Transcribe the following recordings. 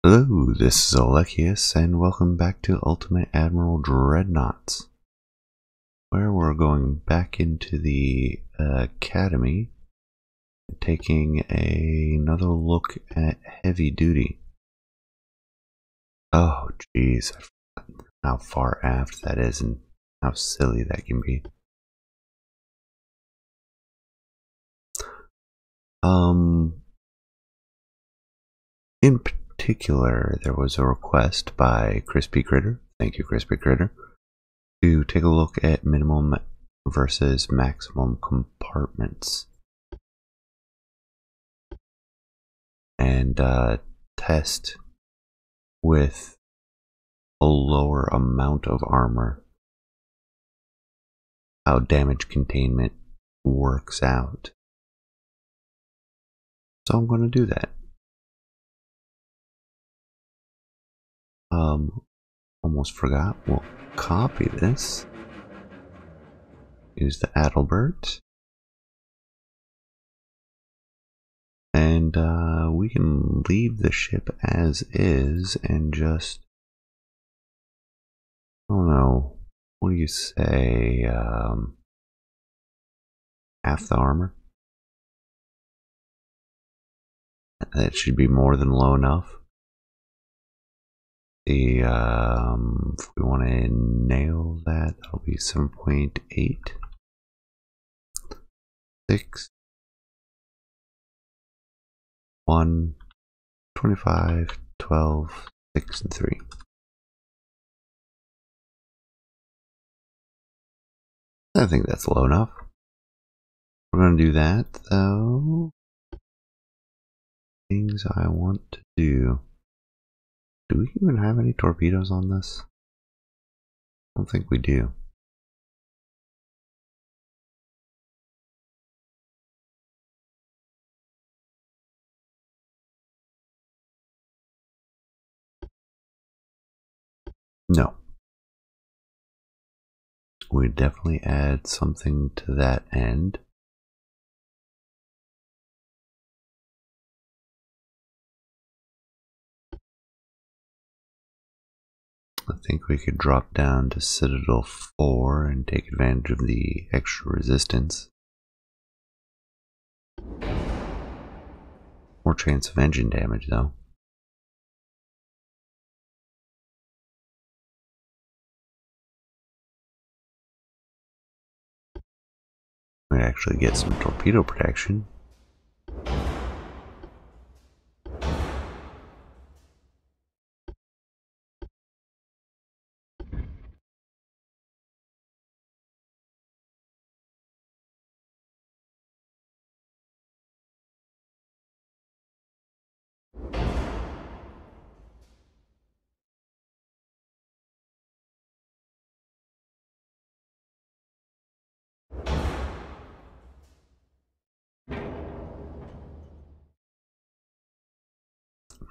Hello, this is Alechius, and welcome back to Ultimate Admiral Dreadnoughts, where we're going back into the Academy, taking another look at heavy duty. Oh, jeez, I forgot how far aft that is and how silly that can be. In particular, there was a request by Crispy Critter, thank you Crispy Critter, to take a look at minimum versus maximum compartments and test with a lower amount of armor how damage containment works out. So I'm going to do that. Almost forgot. We'll copy this. Use the Adalbert. And we can leave the ship as is and just, I don't know, what do you say, half the armor? That should be more than low enough. If we want to nail that, that'll be 7.8, 6, 1, 25, 12, 6, and 3. I think that's low enough. We're going to do that, though. Things I want to do. Do we even have any torpedoes on this? I don't think we do. No. We definitely add something to that end. I think we could drop down to Citadel 4 and take advantage of the extra resistance. More chance of engine damage, though. Might actually get some torpedo protection.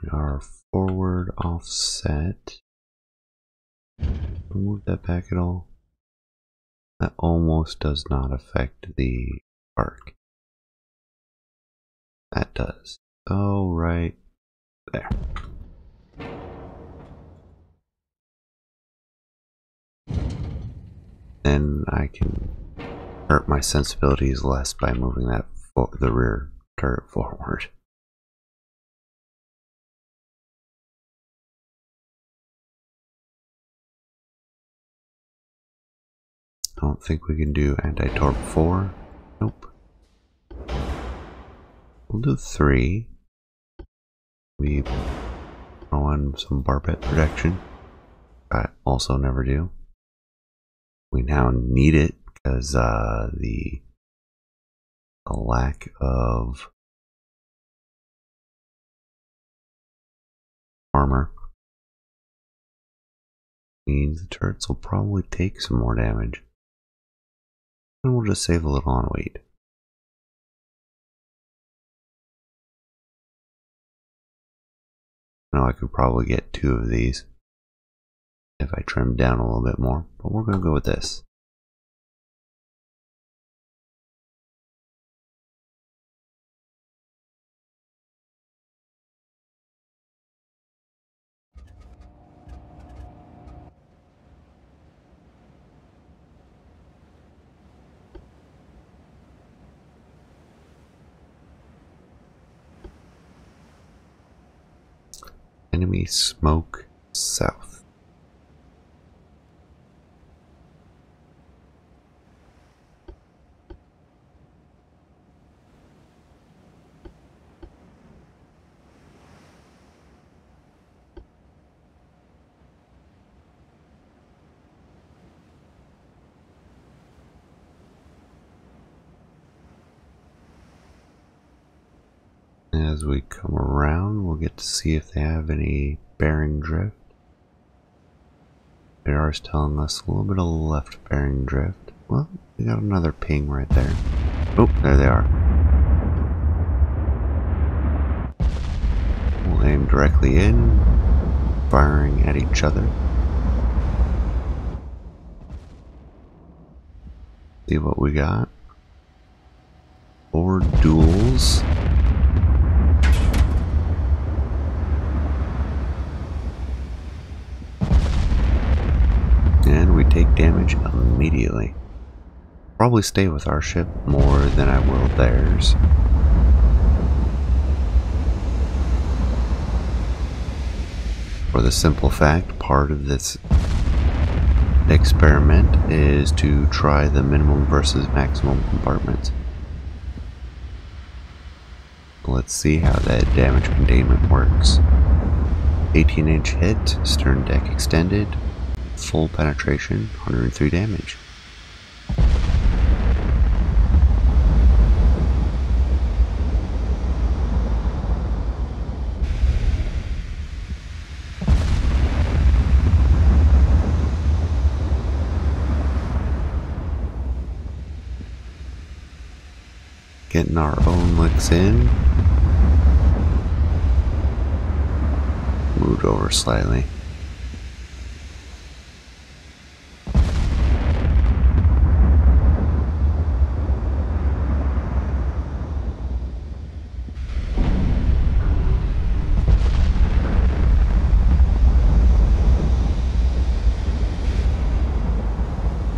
We are forward offset. Move that back at all. That almost does not affect the arc. That does. Oh, right there. Then I can hurt my sensibilities less by moving that the rear turret forward. I don't think we can do anti-torp 4. Nope. We'll do 3. We throw on some barbette protection. I also never do. We now need it because the lack of armor means the turrets will probably take some more damage. And we'll just save a little on weight. Now I could probably get 2 of these if I trimmed down a little bit more, but we're going to go with this. Enemy smoke south. As we come around, we'll get to see if they have any bearing drift. Radar is telling us a little bit of left bearing drift. Well, we got another ping right there. Oh, there they are. We'll aim directly in, firing at each other. See what we got. 4 duels. And we take damage immediately. Probably stay with our ship more than I will theirs. For the simple fact, part of this experiment is to try the minimum versus maximum compartments. Let's see how that damage containment works. 18-inch hit, stern deck extended, full penetration, 103 damage. Getting our own licks in. Moved over slightly.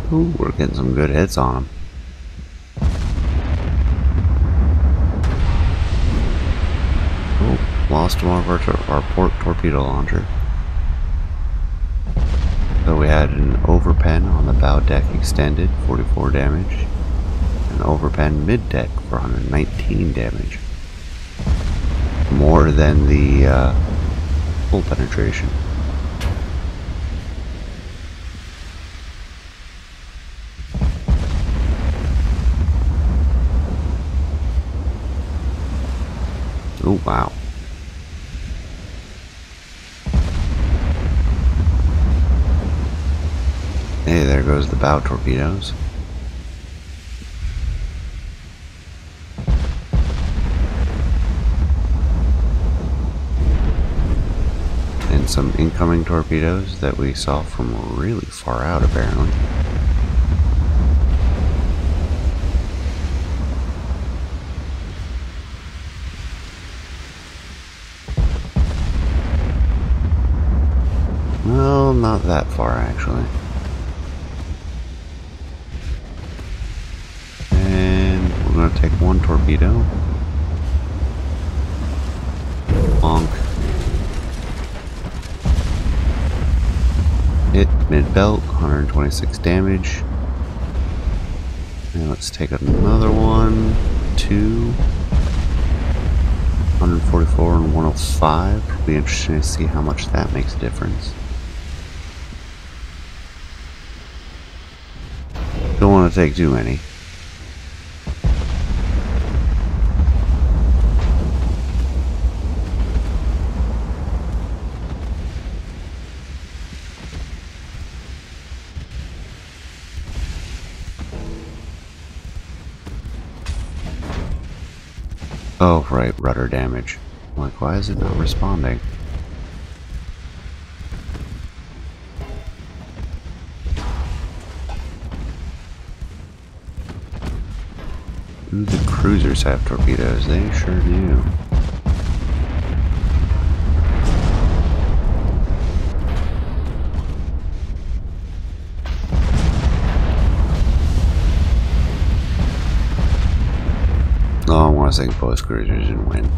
Ooh, we're getting some good hits on them. Oh, lost one of our port torpedo launcher. So we had an overpen on the bow deck extended, 44 damage. An overpen mid deck for 119 damage. More than the full penetration. Oh, wow. Hey, there goes the bow torpedoes. And some incoming torpedoes that we saw from really far out, apparently. Well, not that far, actually. And we're going to take one torpedo. Bonk. Hit mid-belt, 126 damage. And let's take another one. 2. 144 and 105. It'll be interesting to see how much that makes a difference. Don't want to take too many. Oh, right, rudder damage. I'm like, why is it not responding? Ooh, the cruisers have torpedoes. They sure do. Oh, I want to sink both cruisers and win.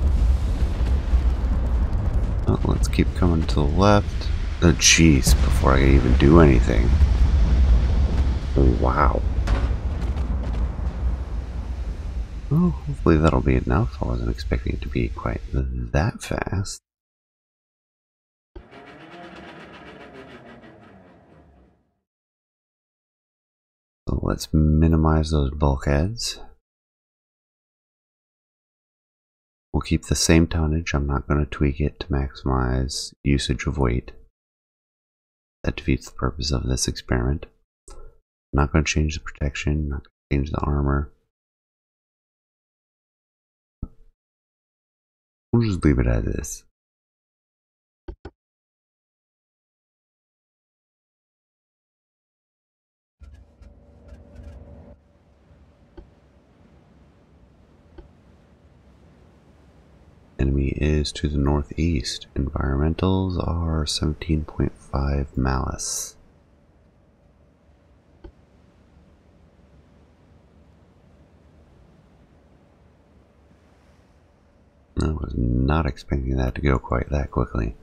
Oh, let's keep coming to the left. Oh, jeez, before I can even do anything. Wow. Well, hopefully that'll be enough. I wasn't expecting it to be quite that fast. So let's minimize those bulkheads. We'll keep the same tonnage. I'm not going to tweak it to maximize usage of weight. That defeats the purpose of this experiment. I'm not going to change the protection, not going to change the armor. We'll just leave it as is. Enemy is to the northeast. Environmentals are 17.5 malice. I was not expecting that to go quite that quickly.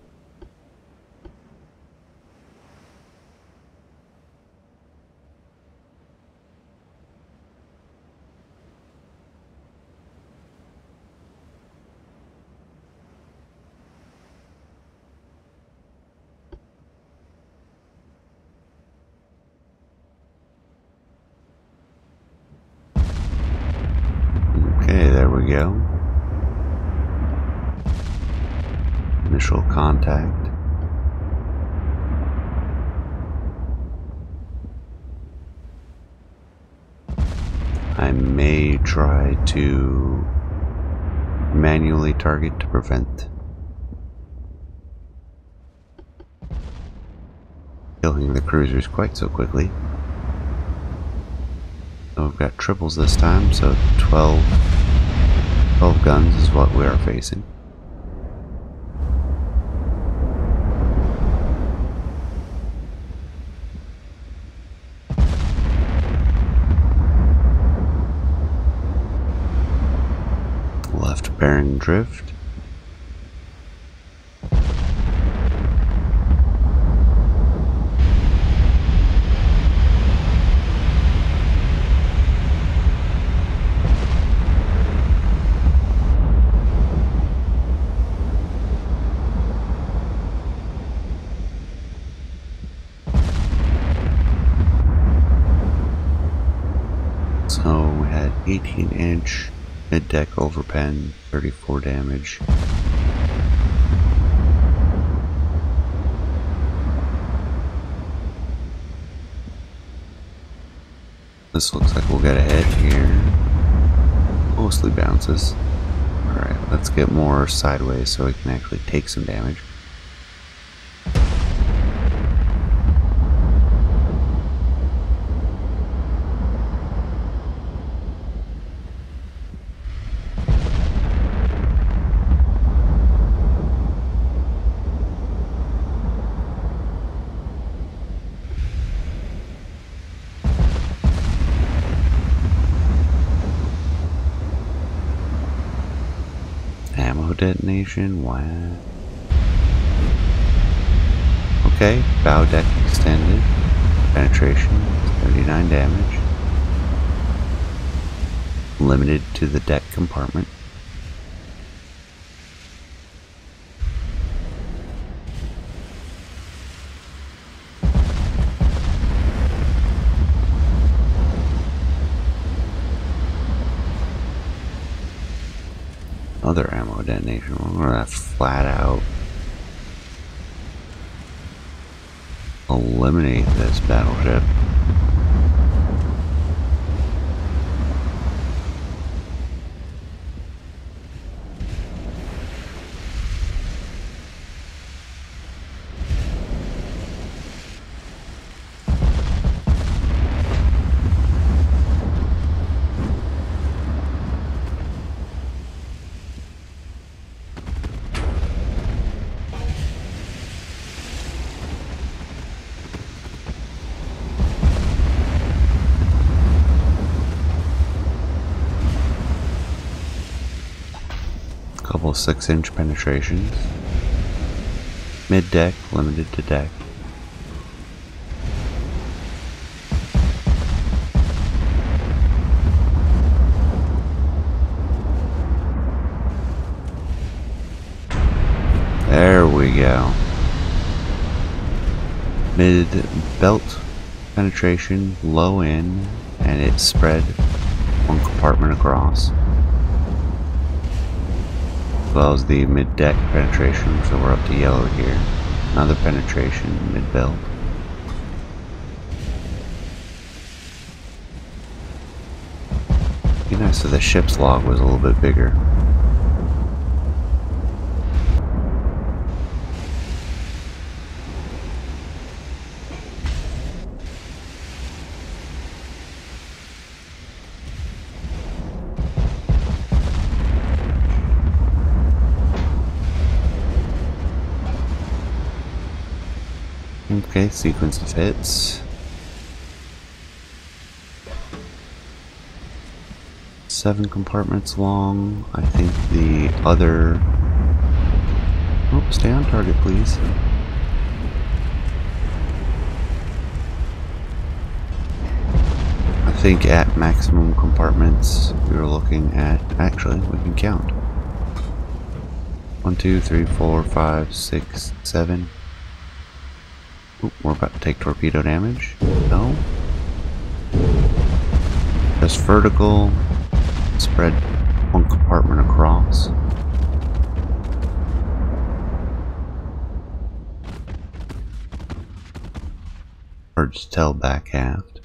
Okay, there we go. Initial contact. I may try to manually target to prevent killing the cruisers quite so quickly. So we've got triples this time, so 12 guns is what we are facing. Left bearing drift. So we had 18-inch mid-deck overpen, 34 damage. This looks like we'll get a hit here. Mostly bounces. Alright, let's get more sideways so we can actually take some damage. Ammo detonation, wow. Okay, bow deck extended. Penetration, 39 damage. Limited to the deck compartment. Other ammo detonation. We're gonna flat out eliminate this battleship. Couple 6-inch penetrations. Mid-deck, limited to deck. There we go. Mid belt penetration, low in, and it's spread one compartment across. As well as the mid deck penetration, so we're up to yellow here. Another penetration, mid belt. Be nice if the ship's log was a little bit bigger. Okay, sequence of hits. 7 compartments long. I think the other... Oh, stay on target, please. I think at maximum compartments we were looking at... Actually, we can count. 1, 2, 3, 4, 5, 6, 7. Ooh, we're about to take torpedo damage. No. Just vertical. Spread one compartment across. Hard to tell back aft.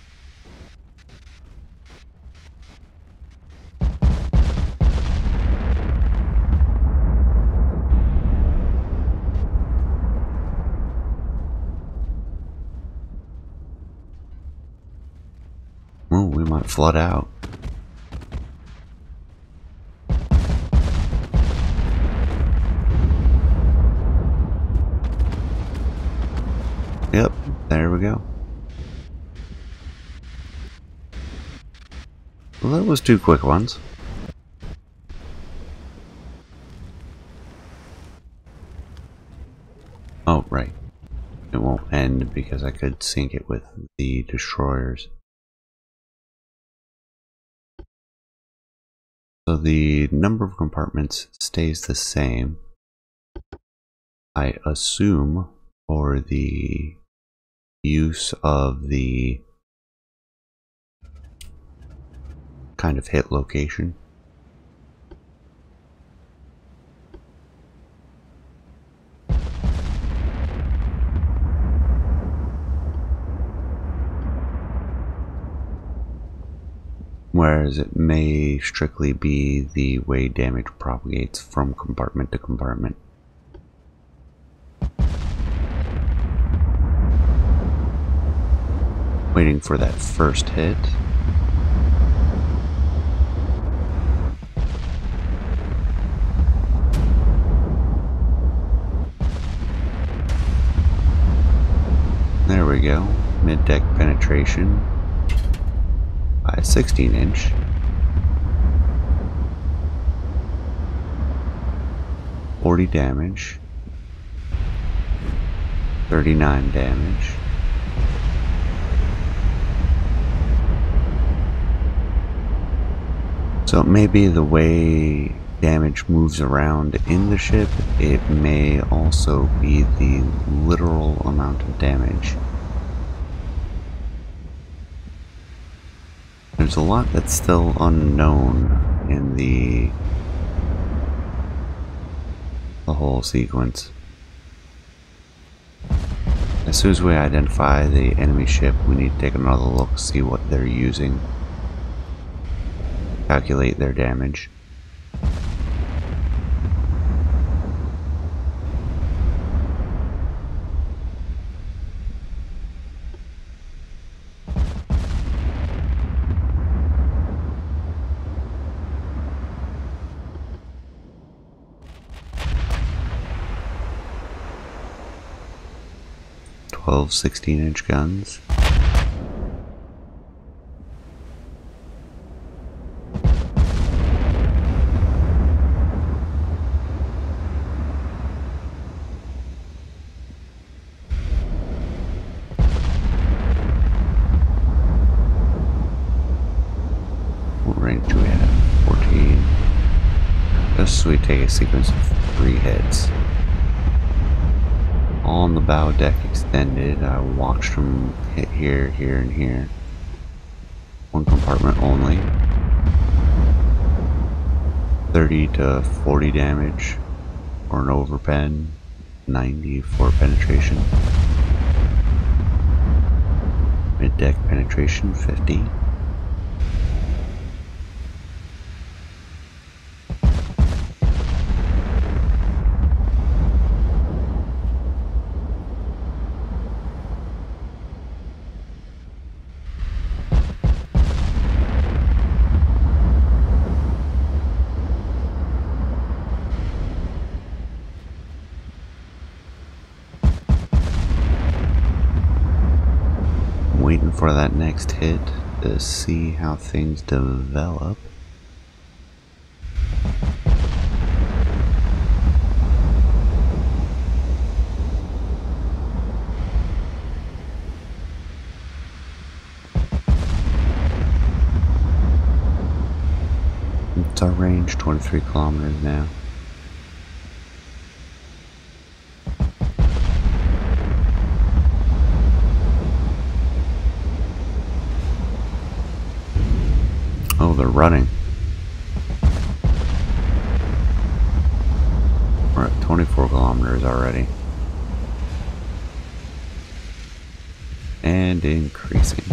Oh, we might flood out. Yep, there we go. Well, that was 2 quick ones. Oh, right. It won't end because I could sink it with the destroyers. So the number of compartments stays the same. I assume for the use of the kind of hit location. Whereas it may strictly be the way damage propagates from compartment to compartment. Waiting for that first hit. There we go. Mid-deck penetration. By 16-inch. $40 damage. 39 damage. So it may be the way damage moves around in the ship, it may also be the literal amount of damage. There's a lot that's still unknown in the whole sequence. As soon as we identify the enemy ship, we need to take another look, see what they're using, calculate their damage. Twelve 16-inch guns. First, we take a sequence of 3 hits. On the bow deck extended, I watched them hit here, here, and here. One compartment only. 30 to 40 damage for an overpen, 90 for penetration. Mid-deck penetration, 50. Waiting for that next hit to see how things develop. It's our range, 23 kilometers now. Oh, they're running. We're at 24 kilometers already. And increasing.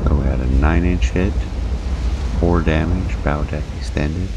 So we had a 9-inch hit, 4 damage, bow deck extended.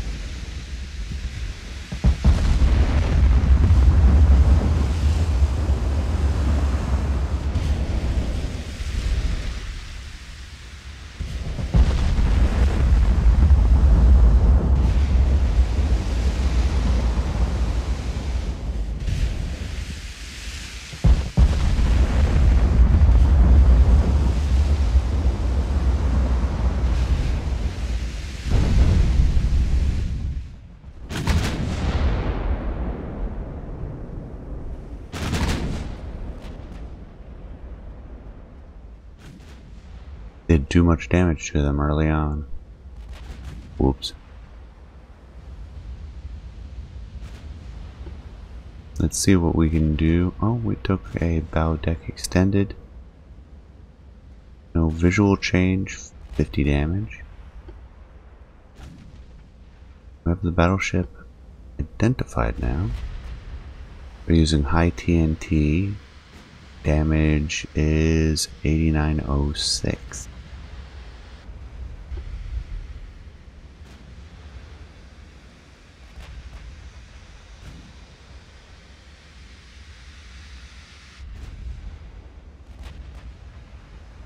Did too much damage to them early on. Whoops. Let's see what we can do. Oh, we took a bow deck extended. No visual change, 50 damage. We have the battleship identified now. We're using high TNT. Damage is 8906.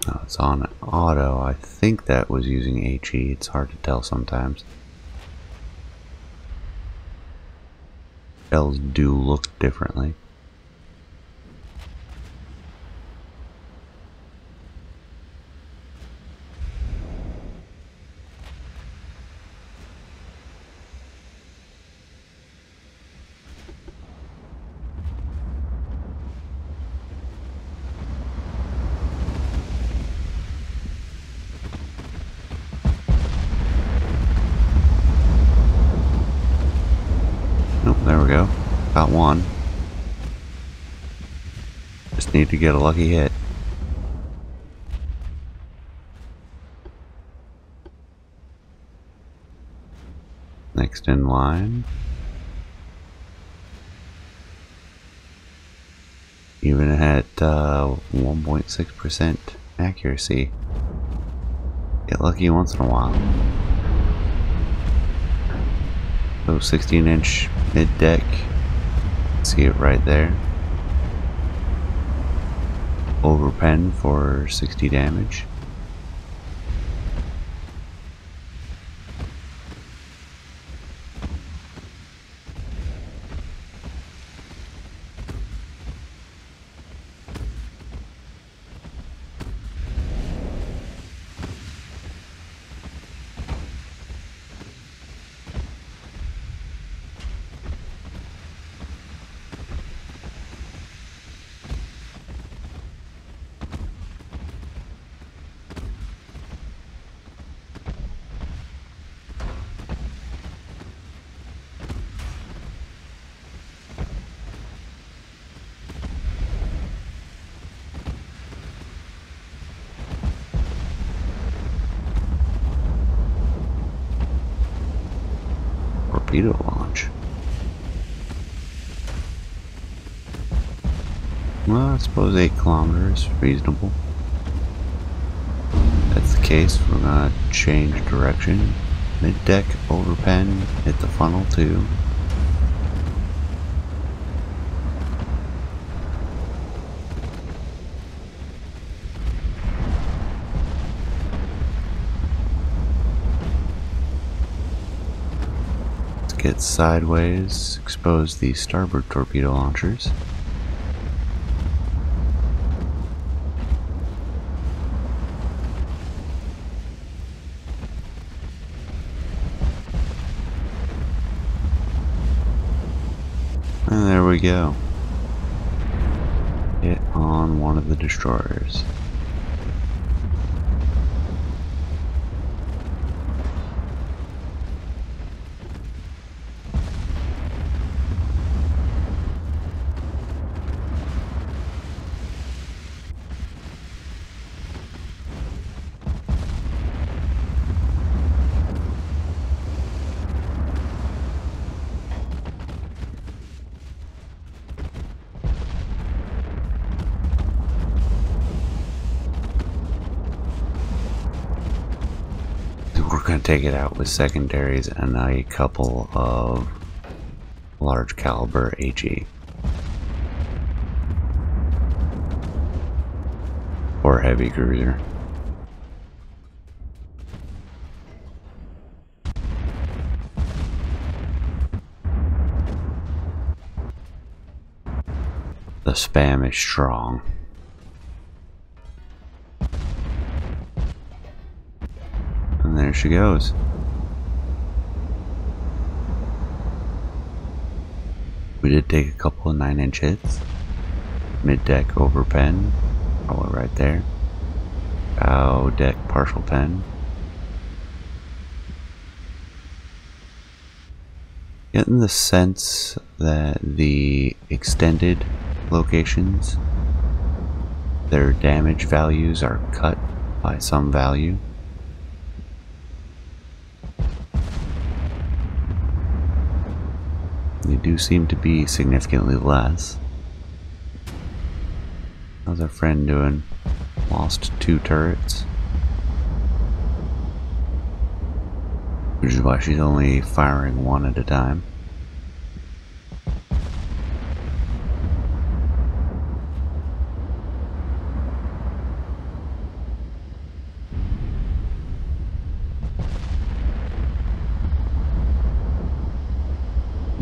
Oh, it's on auto. I think that was using HE. It's hard to tell sometimes. Shells do look differently. There we go. Got one. Just need to get a lucky hit. Next in line. Even at 1.6% accuracy. Get lucky once in a while. So 16-inch mid-deck. See it right there. Overpen for 60 damage. torpedo launch. Well, I suppose 8 kilometers is reasonable. If that's the case, we're gonna change direction. Mid-deck over pen, hit the funnel too. Get sideways, expose the starboard torpedo launchers. And there we go. Hit on one of the destroyers. We're going to take it out with secondaries and a couple of large caliber HE. Or heavy cruiser. The spam is strong. And there she goes. We did take a couple of 9-inch hits. Mid-deck over pen, probably right there. Bow deck partial pen. Getting the sense that the extended locations, their damage values are cut by some value. They do seem to be significantly less. How's our friend doing? Lost 2 turrets. Which is why she's only firing 1 at a time.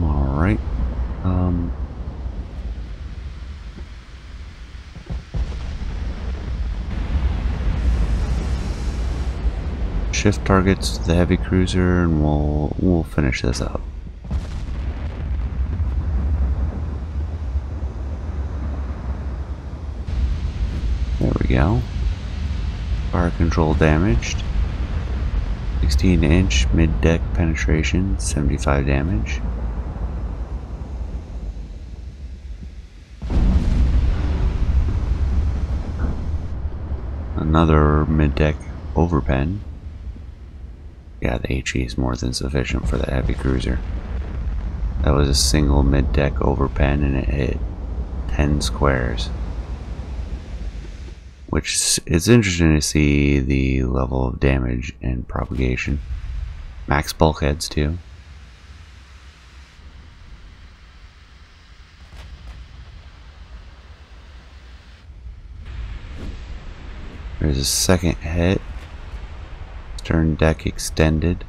Alright. Shift targets to the heavy cruiser and we'll finish this up. There we go. Fire control damaged. 16-inch mid-deck penetration, 75 damage. Another mid-deck overpen. Yeah, the HE is more than sufficient for the heavy cruiser. That was a single mid-deck overpen and it hit 10 squares. Which is interesting to see the level of damage and propagation. Max bulkheads too. There's a second hit. Stern deck extended.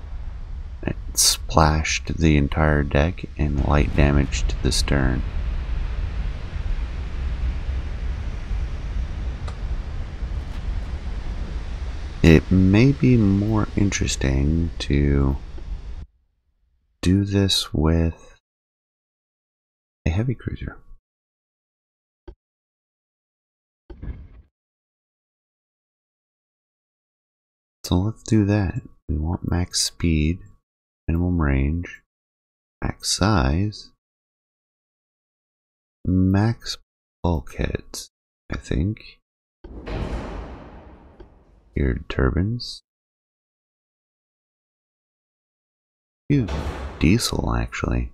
It splashed the entire deck and light damage to the stern. It may be more interesting to do this with a heavy cruiser. So let's do that. We want max speed, minimum range, max size, max bulkheads, I think. Geared turbines. diesel, actually.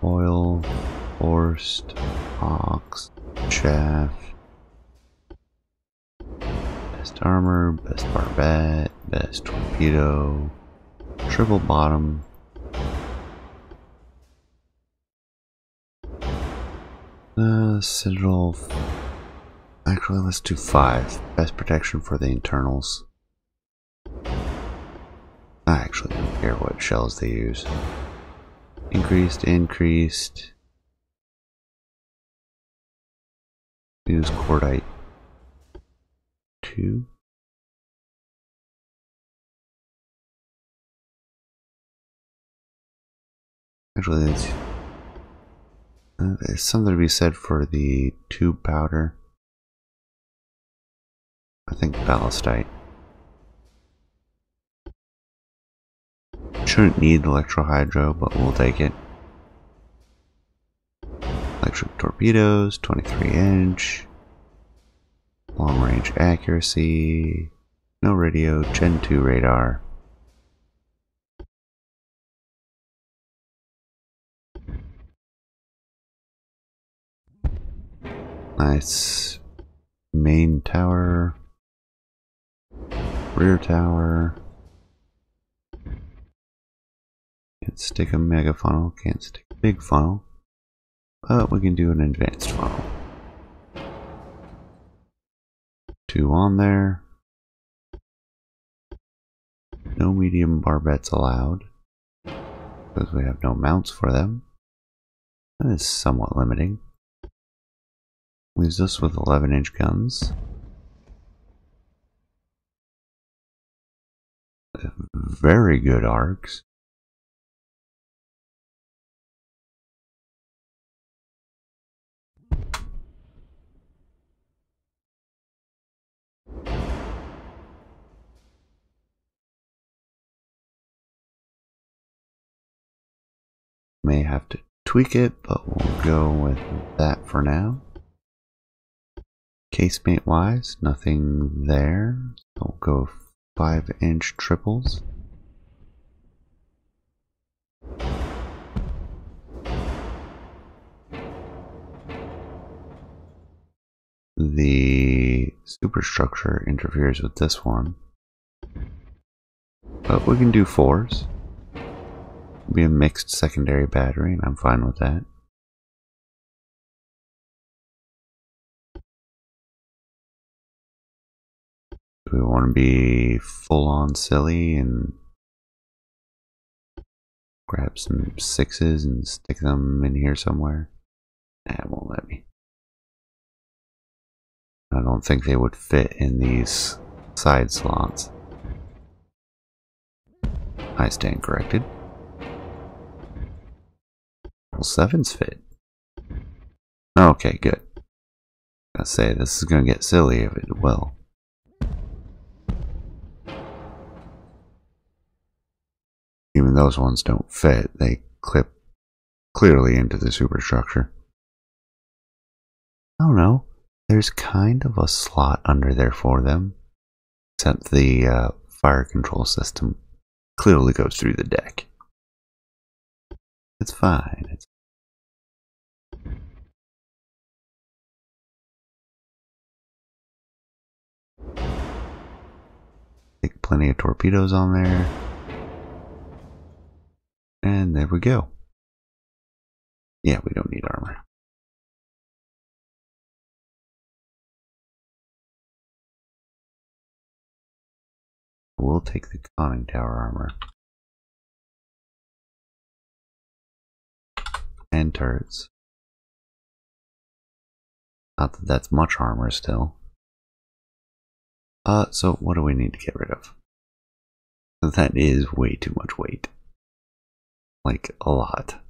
Oil, forced, ox, chaff. Best armor, best barbette, best torpedo, triple bottom. Citadel. Actually, let's do 5. Best protection for the internals. I actually don't care what shells they use. Increased. Use cordite 2. Actually, there's something to be said for the tube powder. I think ballastite. Shouldn't need electrohydro, but we'll take it. Electric torpedoes, 23-inch. Long range accuracy. No radio, Gen 2 radar. Nice. Main tower. Rear tower. Can't stick a mega funnel, can't stick a big funnel. But we can do an advanced funnel. 2 on there. No medium barbettes allowed, because we have no mounts for them. That is somewhat limiting. Leaves us with 11-inch guns. Very good arcs. May have to tweak it, but we'll go with that for now. Casemate wise, nothing there. So we'll go 5-inch triples. The superstructure interferes with this one, but we can do 4s. It'll be a mixed secondary battery, and I'm fine with that. Do we want to be full-on silly and grab some 6s and stick them in here somewhere? Nah, it won't let me. I don't think they would fit in these side slots. I stand corrected. Well, 7s fit. Okay, good. I say this is gonna get silly if it will. Even those ones don't fit, they clip clearly into the superstructure. I don't know, there's kind of a slot under there for them, except the fire control system clearly goes through the deck. It's fine. Take plenty of torpedoes on there. And there we go. Yeah, we don't need armor. We'll take the conning tower armor. And turrets. Not that that's much armor still. So what do we need to get rid of? That is way too much weight. Like, a lot.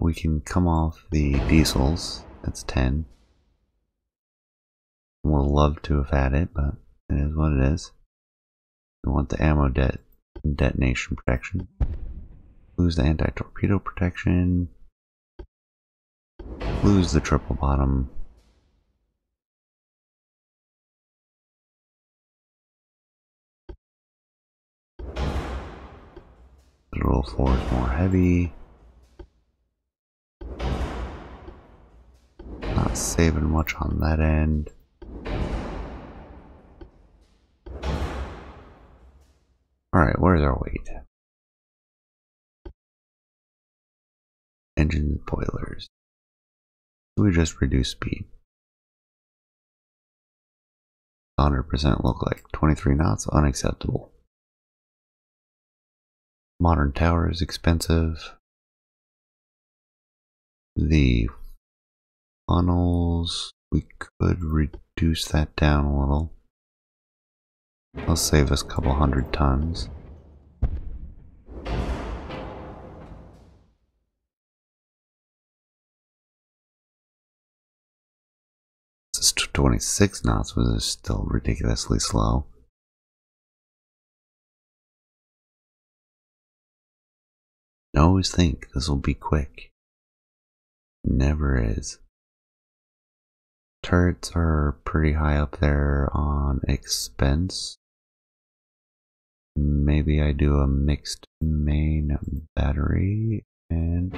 We can come off the diesels. That's 10. We'll love to have had it, but it is what it is. We want the ammo detonation protection. Lose the anti-torpedo protection. Lose the triple bottom. Little 4 is more heavy. Not saving much on that end. Alright, where's our weight? Engine boilers. We just reduce speed. 100% look like 23 knots, unacceptable. Modern tower is expensive. The funnels, we could reduce that down a little. It'll save us a couple 100 tons. This is 26 knots, which is still ridiculously slow. I always think this will be quick. Never is. Turrets are pretty high up there on expense. Maybe I do a mixed main battery and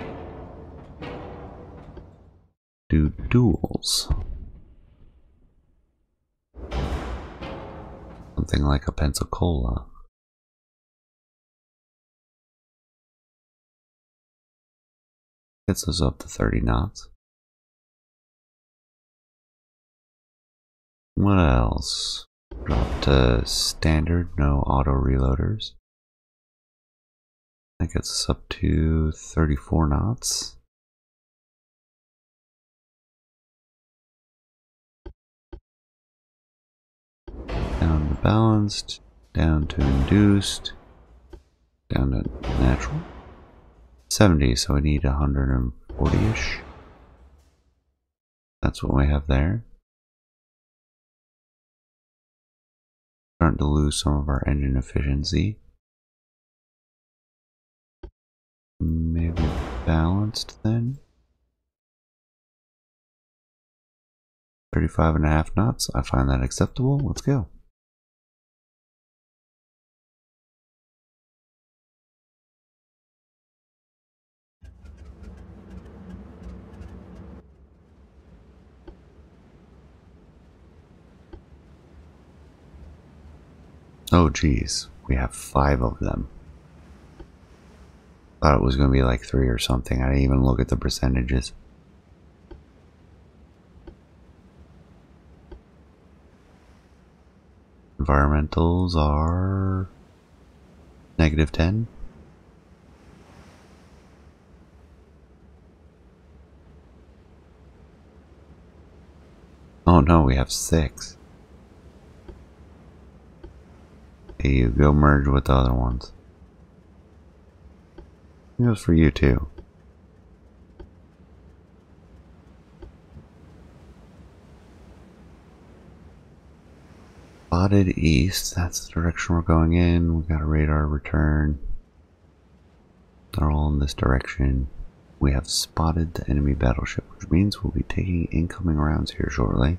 do duels. Something like a Pensacola. Gets us up to 30 knots. What else? Drop to standard, no auto reloaders. That gets us up to 34 knots. Down to balanced, down to induced, down to natural. 70, so we need 140-ish. That's what we have there. Starting to lose some of our engine efficiency. Maybe balanced then. 35.5 knots. I find that acceptable. Let's go. Oh geez, we have 5 of them. Thought it was going to be like 3 or something. I didn't even look at the percentages. Environmentals are -10. Oh no, we have 6. Hey, you go merge with the other ones. It goes for you too. Spotted east, that's the direction we're going in. We got a radar return. They're all in this direction. We have spotted the enemy battleship, which means we'll be taking incoming rounds here shortly.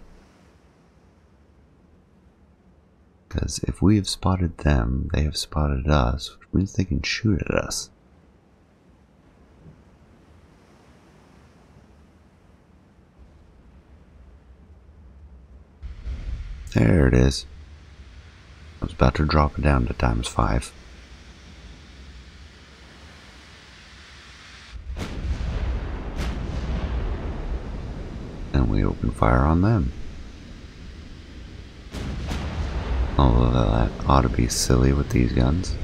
Because if we have spotted them, they have spotted us, which means they can shoot at us. There it is. I was about to drop it down to ×5. And we open fire on them. Although that ought to be silly with these guns.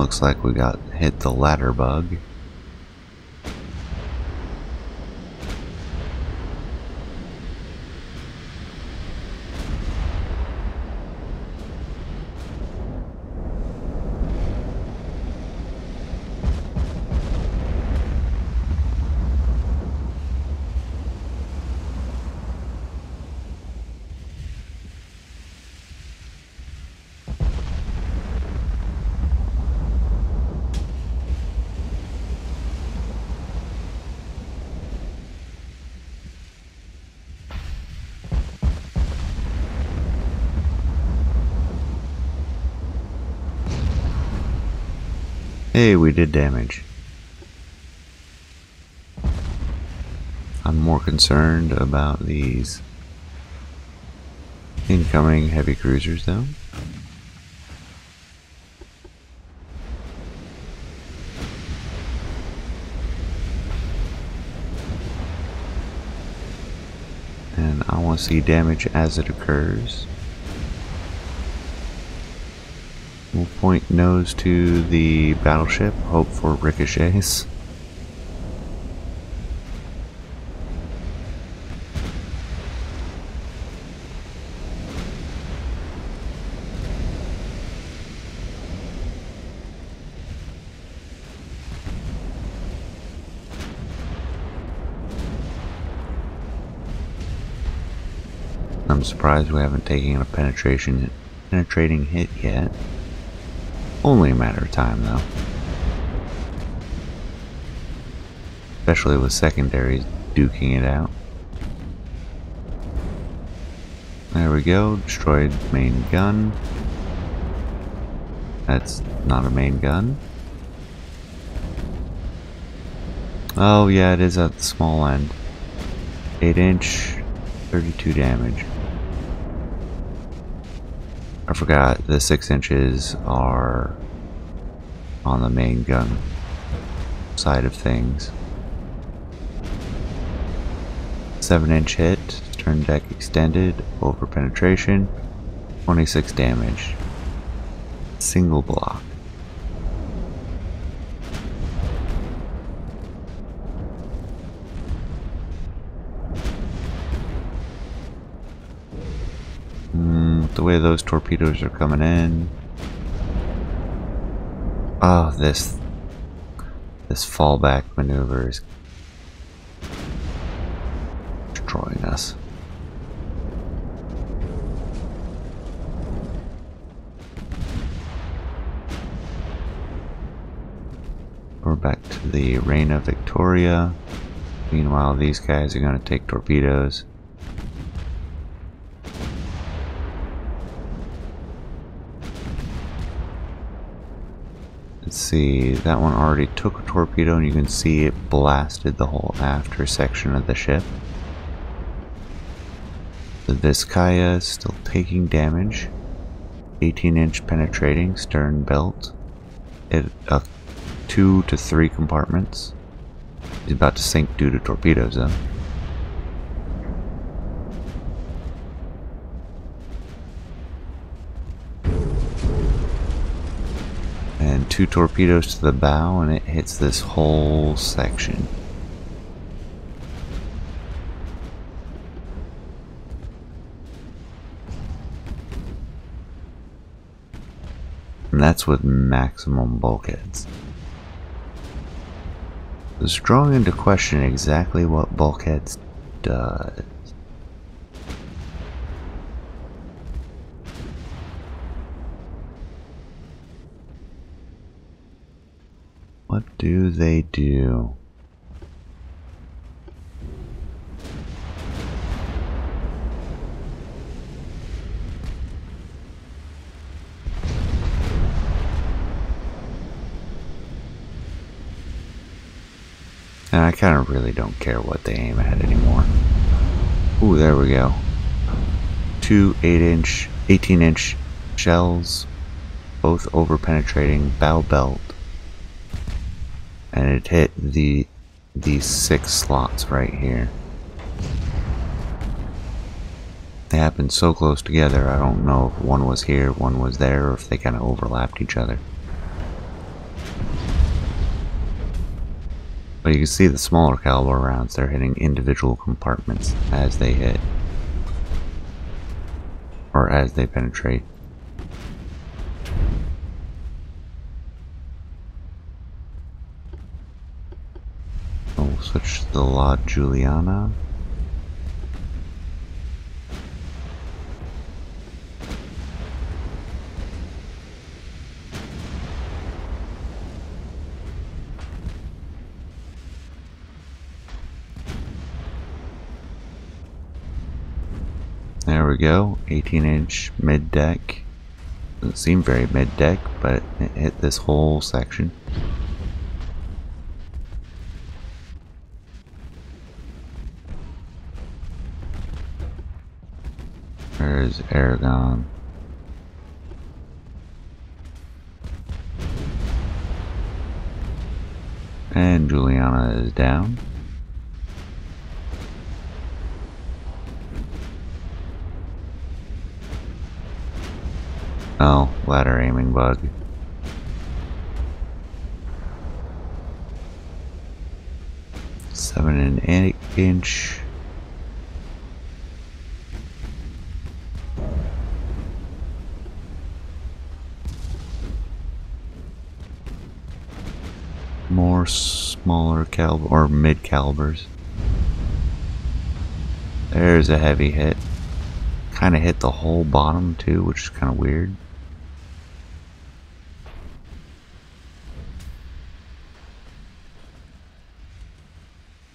Looks like we got hit the ladder bug. Hey, we did damage. I'm more concerned about these incoming heavy cruisers though. And I want to see damage as it occurs. We'll point nose to the battleship, hope for ricochets. I'm surprised we haven't taken a penetrating hit yet. Only a matter of time though. Especially with secondaries duking it out. There we go, destroyed main gun. That's not a main gun. Oh yeah, it is at the small end. 8-inch, 32 damage. I forgot the 6 inches are on the main gun side of things. 7-inch hit, turn deck extended, over penetration, 26 damage. Single block. The way those torpedoes are coming in. Oh, this fallback maneuver is destroying us. We're back to the Reina Victoria. Meanwhile, these guys are going to take torpedoes. Let's see, that one already took a torpedo and you can see it blasted the whole after section of the ship. The Vizcaya is still taking damage. 18-inch penetrating, stern belt. It 2 to 3 compartments. He's about to sink due to torpedoes though. And 2 torpedoes to the bow and it hits this whole section. And that's with maximum bulkheads. It's drawing into question exactly what bulkheads does. What do they do? And I kind of really don't care what they aim at anymore. Ooh, there we go. 2 18-inch shells, both over penetrating, bow belt. And it hit these 6 slots right here. They happened so close together, I don't know if one was here, one was there, or if they kind of overlapped each other. But you can see the smaller caliber rounds, they're hitting individual compartments as they hit. Or as they penetrate. We'll switch to the La Juliana. There we go, 18-inch mid-deck. Doesn't seem very mid-deck, but it hit this whole section. There's Aragon. And Juliana is down. Oh, ladder aiming bug. Seven and 8 inch. More smaller caliber or mid calibers. There's a heavy hit. Kind of hit the whole bottom too, which is kind of weird.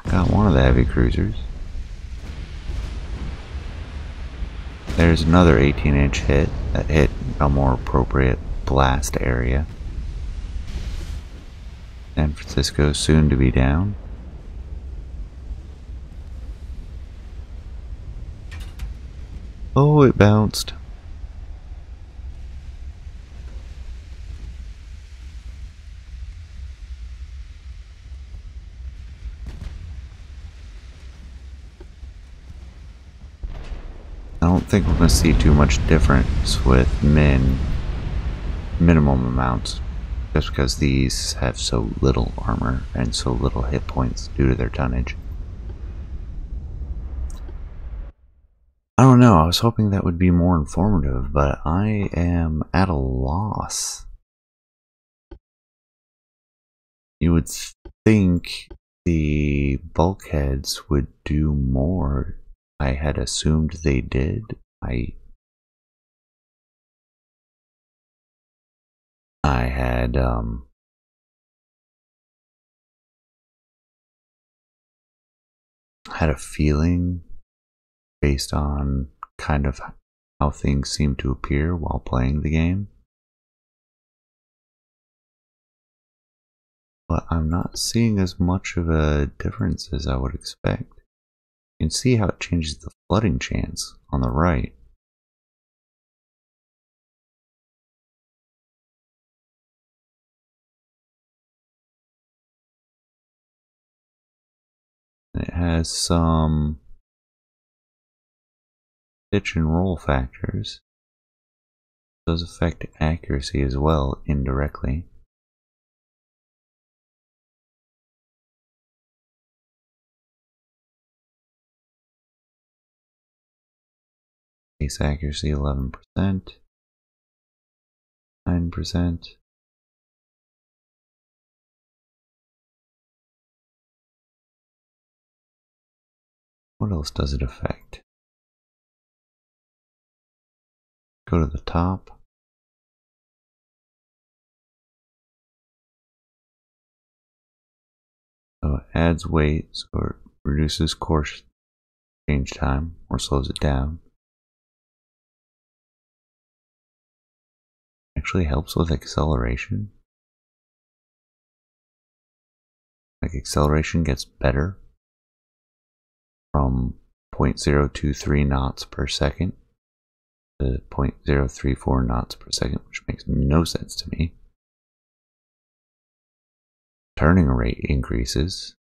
Got one of the heavy cruisers. There's another 18-inch hit that hit a more appropriate blast area. San Francisco soon to be down. Oh, it bounced. I don't think we're going to see too much difference with minimum amounts, just because these have so little armor and so little hit points due to their tonnage. I don't know, I was hoping that would be more informative, but I am at a loss. You would think the bulkheads would do more. I had assumed they did. I had had a feeling based on kind of how things seem to appear while playing the game. But I'm not seeing as much of a difference as I would expect. You can see how it changes the flooding chance on the right. And it has some pitch and roll factors. It does affect accuracy as well, indirectly. Base accuracy 11%, 9%. What else does it affect? Go to the top. So it adds weight, so it reduces course change time or slows it down. Actually helps with acceleration. Like acceleration gets better from 0.023 knots per second to 0.034 knots per second, which makes no sense to me. Turning rate increases,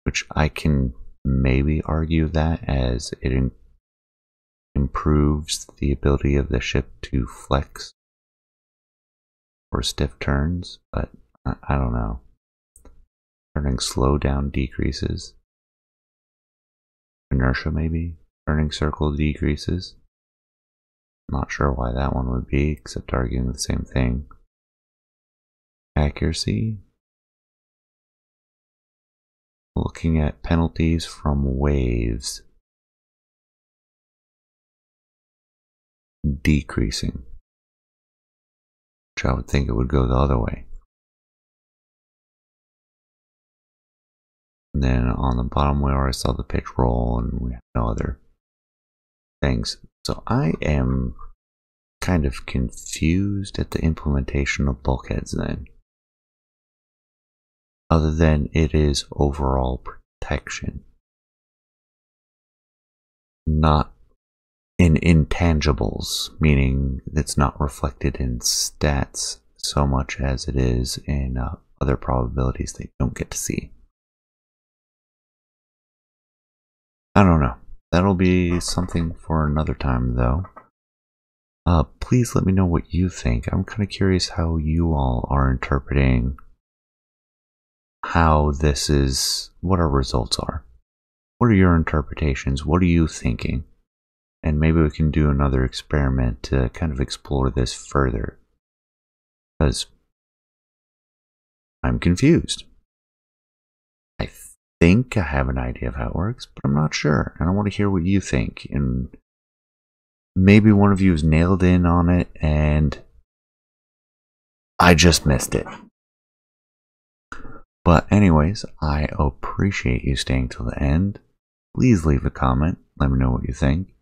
which I can maybe argue that as it improves the ability of the ship to flex for stiff turns, but I don't know. Turning slowdown decreases. Inertia maybe. Turning circle decreases. Not sure why that one would be, except arguing the same thing. Accuracy. Looking at penalties from waves. Decreasing. Which I would think it would go the other way. And then on the bottom where I saw the pitch roll, and we have no other things. So I am kind of confused at the implementation of bulkheads then. Other than it is overall protection. Not in intangibles, meaning it's not reflected in stats so much as it is in other probabilities that you don't get to see. I don't know. That'll be something for another time though. Please let me know what you think. I'm kind of curious how you all are interpreting how this is, what our results are. What are your interpretations? What are you thinking? And maybe we can do another experiment to kind of explore this further. Because I'm confused. I think I have an idea of how it works, but I'm not sure. And I want to hear what you think. And maybe one of you has nailed in on it and I just missed it. But anyways, I appreciate you staying till the end. Please leave a comment. Let me know what you think.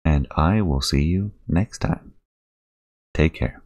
And I will see you next time. Take care.